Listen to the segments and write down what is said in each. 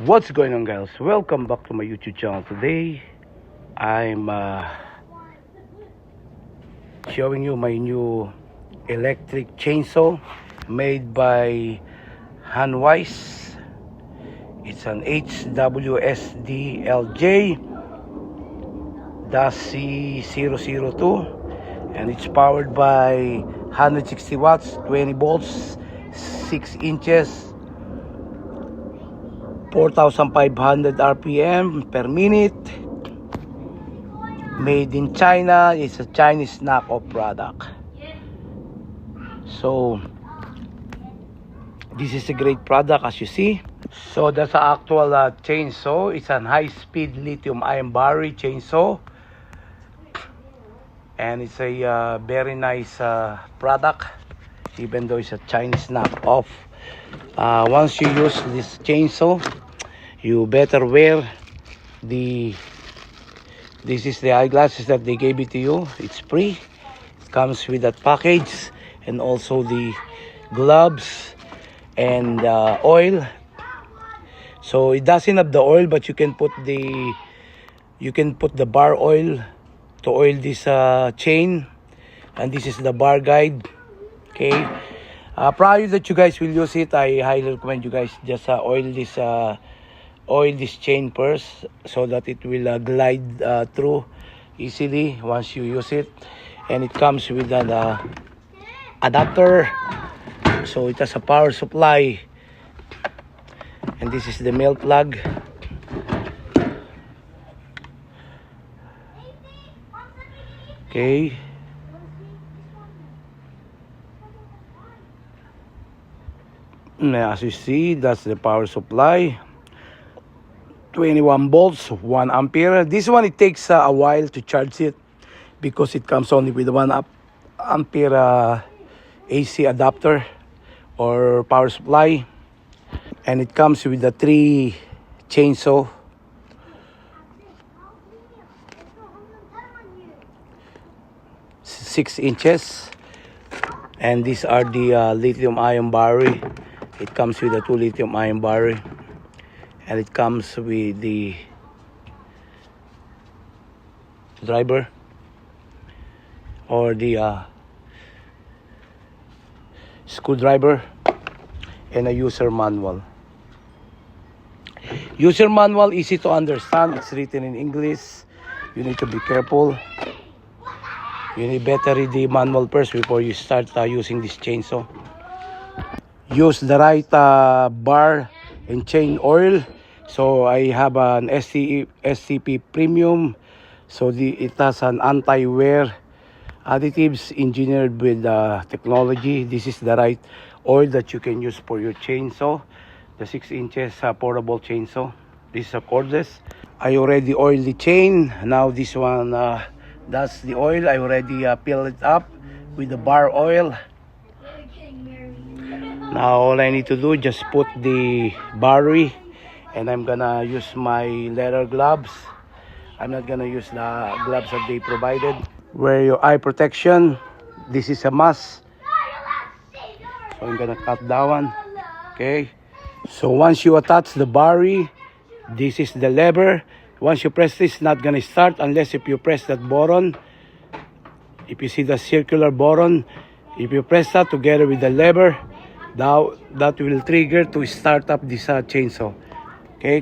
What's going on, guys? Welcome back to my YouTube channel. Today I'm showing you my new electric chainsaw made by Hanwise. It's an HWSDLJ-C002 and it's powered by 160 watts, 20 volts, 6 inches, 4,500 RPM per minute. Made in China. It's a Chinese knockoff product. So this is a great product, as you see. So that's the actual chainsaw. It's an high-speed lithium-ion battery chainsaw, and it's a very nice product, even though it's a Chinese knockoff. Once you use this chainsaw, you better wear this is the eyeglasses that they gave it to you. It's free. It comes with that package, and also the gloves and oil. So it doesn't have the oil, but you can put the bar oil to oil this chain, and this is the bar guide. Okay. Prior that you guys will use it, I highly recommend you guys just oil this chain first, so that it will glide through easily once you use it. And it comes with an adapter, so it has a power supply, and this is the male plug. Okay. As you see, that's the power supply. 21 volts, 1 ampere. This one, it takes a while to charge it because it comes only with 1 ampere AC adapter or power supply. And it comes with the 3 chainsaw. Six inches. And these are the lithium-ion battery. It comes with a 2 lithium-ion battery, and it comes with the driver or the screwdriver, and a user manual. User manual, easy to understand. It's written in English. You need to be careful. You need better read the manual first before you start using this chainsaw. Use the right bar and chain oil. So I have an SCP Premium. So it has an anti-wear additives engineered with technology. This is the right oil that you can use for your chainsaw. The 6 inches portable chainsaw. This is a cordless. I already oiled the chain. Now this one, that's the oil. I already filled it up with the bar oil. Now all I need to do is just put the battery, and I'm gonna use my leather gloves. I'm not gonna use the gloves that they provided. Wear your eye protection. This is a must. So I'm gonna cut that one. Okay. So once you attach the battery, this is the lever. Once you press this, it's not gonna start unless if you press that button. If you see the circular button, if you press that together with the lever, that will trigger to start up this chainsaw. Okay,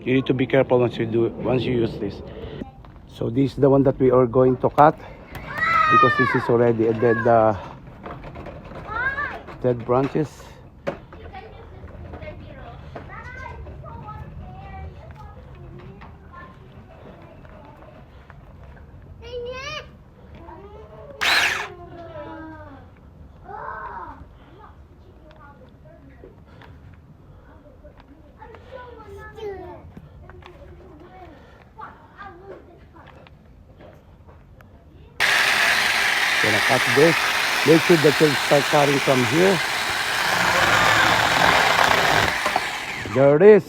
you need to be careful once you use this. So this is the one that we are going to cut, because this is already a dead branches. Gonna cut this. Make sure that you start cutting from here. There it is.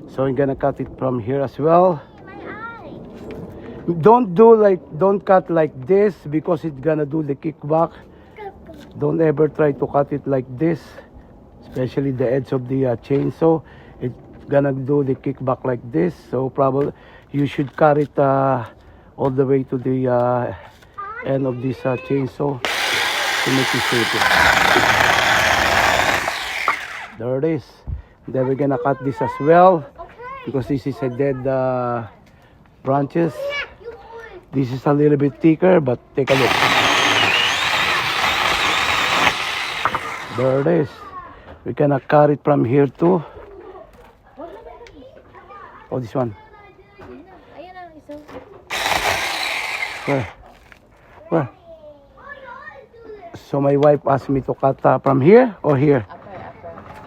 So I'm gonna cut it from here as well. Don't cut like this, because it's gonna do the kickback. Don't ever try to cut it like this, especially the edge of the chainsaw. gonna do the kickback like this. So probably you should carry it all the way to the end of this chainsaw to make it safer. There it is. Then we're gonna cut this as well because this is a dead branches. This is a little bit thicker, but take a look. There it is. We gonna cut it from here too. Oh, this one. Where? Where? So my wife asked me to cut from here or here?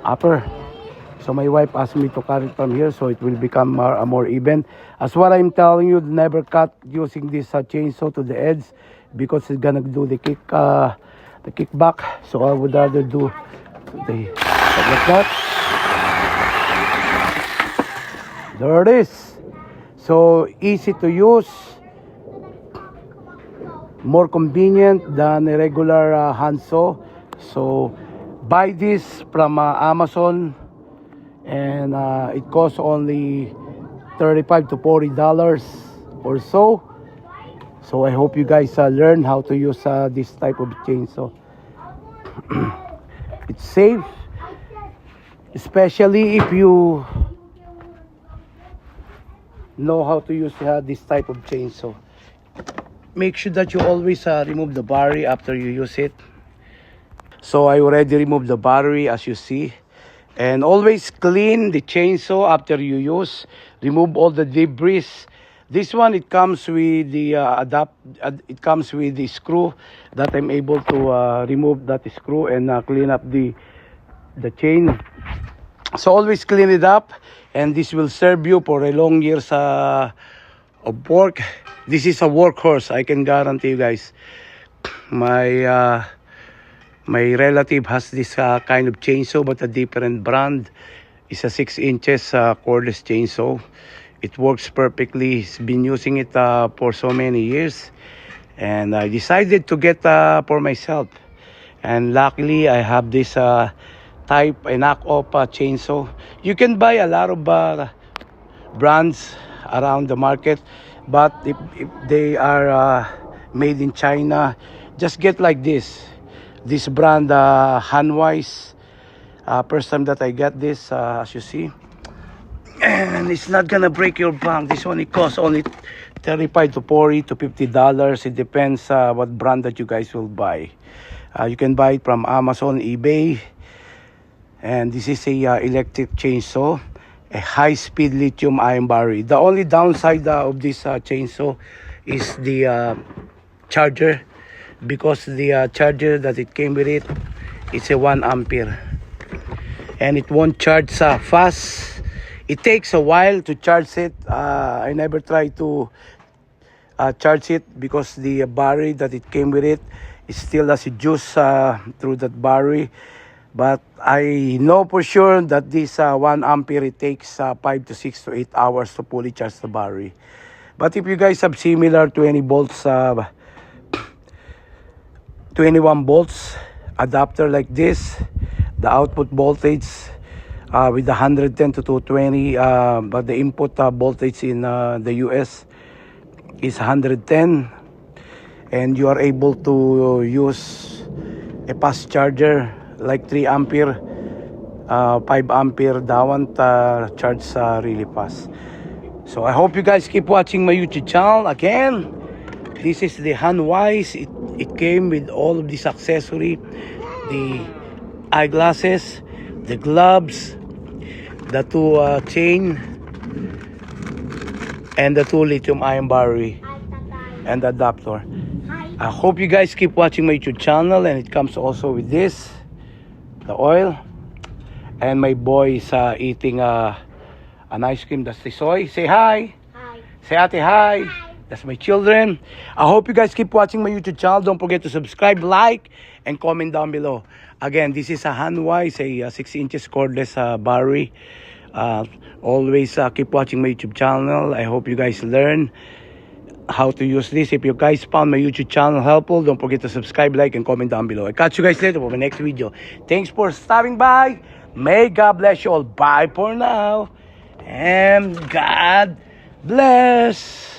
Upper. So my wife asked me to cut it from here so it will become more even. As what I'm telling you, never cut using this chainsaw to the edge because it's gonna do the kickback. So I would rather do the like that. There it is. So easy to use, more convenient than a regular handsaw. So buy this from Amazon, and it costs only $35 to $40 or so. So I hope you guys learn how to use this type of chainsaw. It's safe, especially if you know how to use this type of chainsaw. Make sure that you always remove the battery after you use it. So I already removed the battery, as you see. And always clean the chainsaw after you use. Remove all the debris. This one, it comes with the it comes with the screw that I'm able to remove that screw and clean up the chain. So always clean it up, and this will serve you for a long years of work. This is a workhorse, I can guarantee you guys. My relative has this kind of chainsaw, but a different brand. It's a 6 inches cordless chainsaw. It works perfectly. He's been using it for so many years, and I decided to get for myself. And luckily, I have this type, a knockoff chainsaw. You can buy a lot of brands around the market, but if they are made in China, just get like this brand, Hanwise. First time that I got this, as you see, and it's not gonna break your bank. This one, it costs only $35 to $40 to $50. It depends what brand that you guys will buy. You can buy it from Amazon, eBay. And this is a electric chainsaw, a high-speed lithium-ion battery. The only downside of this chainsaw is the charger, because the charger that it came with it is a 1 ampere, and it won't charge fast. It takes a while to charge it. I never try to charge it because the battery that it came with it still has a juice through that battery. But I know for sure that this 1 ampere, it takes 5 to 6 to 8 hours to fully charge the battery. But if you guys have similar 20 volts, 21 volts adapter like this, the output voltage with 110 to 220, but the input voltage in the US is 110, and you are able to use a fast charger like 3 ampere, 5 ampere. That one charges really fast. So I hope you guys keep watching my YouTube channel. Again, this is the Hanwise. It came with all of this accessory, the eyeglasses, the gloves, the 2 chain, and the 2 lithium-ion battery, and the adapter. I hope you guys keep watching my YouTube channel, and it comes also with this, the oil. And my boy is eating an ice cream. That's the soy. Say hi. Hi. Say ate hi. That's my children. I hope you guys keep watching my YouTube channel. Don't forget to subscribe, like, and comment down below. Again, this is a Hanwise, a 6 inches cordless battery. Always keep watching my YouTube channel. I hope you guys learn how to use this. If you guys found my YouTube channel helpful, don't forget to subscribe, like, and comment down below. I'll catch you guys later for my next video. Thanks for stopping by. May God bless you all. Bye for now. And God bless.